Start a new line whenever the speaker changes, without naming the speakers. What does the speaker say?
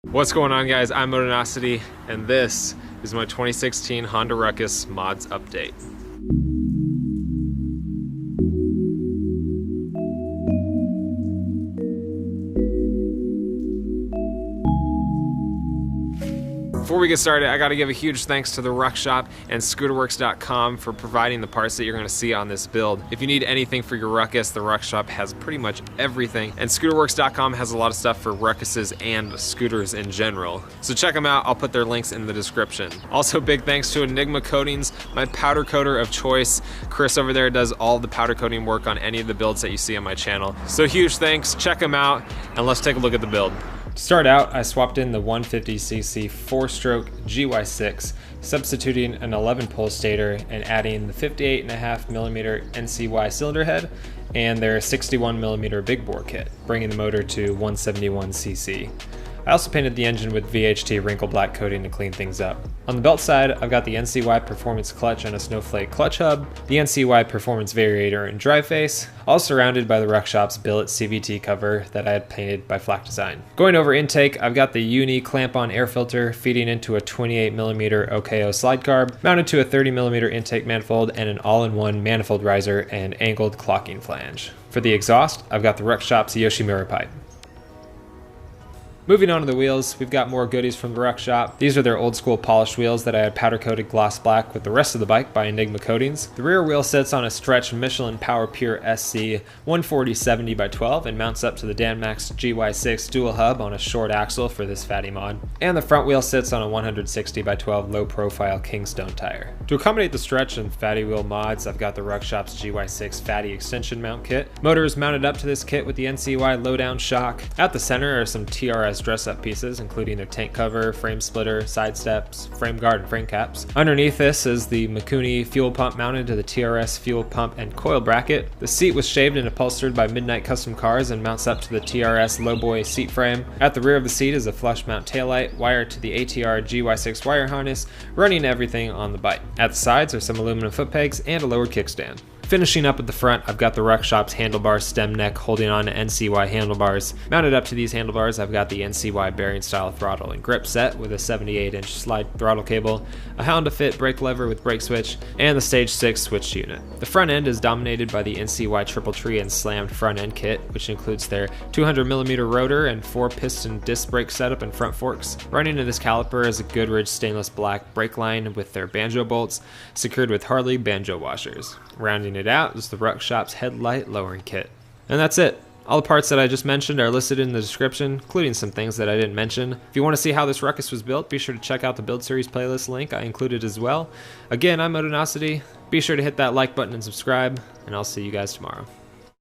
What's going on, guys? I'm Modonosity, and this is my 2016 Honda Ruckus Mods update. Before we get started, I gotta give a huge thanks to the Ruck Shop and scooterworks.com for providing the parts that you're gonna see on this build. If you need anything for your Ruckus, the Ruck Shop has pretty much everything, and scooterworks.com has a lot of stuff for Ruckuses and scooters in general. So check them out, I'll put their links in the description. Also, big thanks to Enigma Coatings, my powder coater of choice. Chris over there does all the powder coating work on any of the builds that you see on my channel. So huge thanks, check them out, and let's take a look at the build. To start out, I swapped in the 150cc 4-stroke GY6, substituting an 11-pole stator and adding the 58.5mm NCY cylinder head and their 61mm big bore kit, bringing the motor to 171cc. I also painted the engine with VHT wrinkle black coating to clean things up. On the belt side, I've got the NCY Performance clutch and a snowflake clutch hub, the NCY Performance variator and drive face, all surrounded by the Ruck Shop's billet CVT cover that I had painted by Flak Design. Going over intake, I've got the Uni clamp-on air filter feeding into a 28mm OKO slide carb, mounted to a 30mm intake manifold and an all-in-one manifold riser and angled clocking flange. For the exhaust, I've got the Ruck Shop's Yoshimura pipe. Moving on to the wheels, we've got more goodies from the Ruck Shop. These are their old school polished wheels that I had powder coated gloss black with the rest of the bike by Enigma Coatings. The rear wheel sits on a stretched Michelin Power Pure SC 140/70/12 and mounts up to the Danmax GY6 dual hub on a short axle for this fatty mod. And the front wheel sits on a 160/12 low profile Kingstone tire. To accommodate the stretch and fatty wheel mods, I've got the Ruck Shop's GY6 fatty extension mount kit. Motor is mounted up to this kit with the NCY low-down shock. At the center are some TRS dress-up pieces, including their tank cover, frame splitter, side steps, frame guard, and frame caps. Underneath this is the Mikuni fuel pump mounted to the TRS fuel pump and coil bracket. The seat was shaved and upholstered by Midnight Custom Cars and mounts up to the TRS Lowboy seat frame. At the rear of the seat is a flush mount taillight wired to the ATR GY6 wire harness, running everything on the bike. At the sides are some aluminum foot pegs and a lower kickstand. Finishing up at the front, I've got the Ruck Shop's handlebar stem neck holding on to NCY handlebars. Mounted up to these handlebars, I've got the NCY bearing style throttle and grip set with a 78-inch slide throttle cable, a Honda Fit brake lever with brake switch, and the Stage 6 switch unit. The front end is dominated by the NCY triple tree and slammed front end kit, which includes their 200mm rotor and 4-piston disc brake setup and front forks. Running in this caliper is a Goodrich stainless black brake line with their banjo bolts, secured with Harley banjo washers. Rounding it out is the Ruck Shop's headlight lowering kit. And that's it. All the parts that I just mentioned are listed in the description, including some things that I didn't mention. If you want to see how this Ruckus was built, be sure to check out the Build Series playlist link I included as well. Again, I'm Modonosity. Be sure to hit that like button and subscribe, and I'll see you guys tomorrow.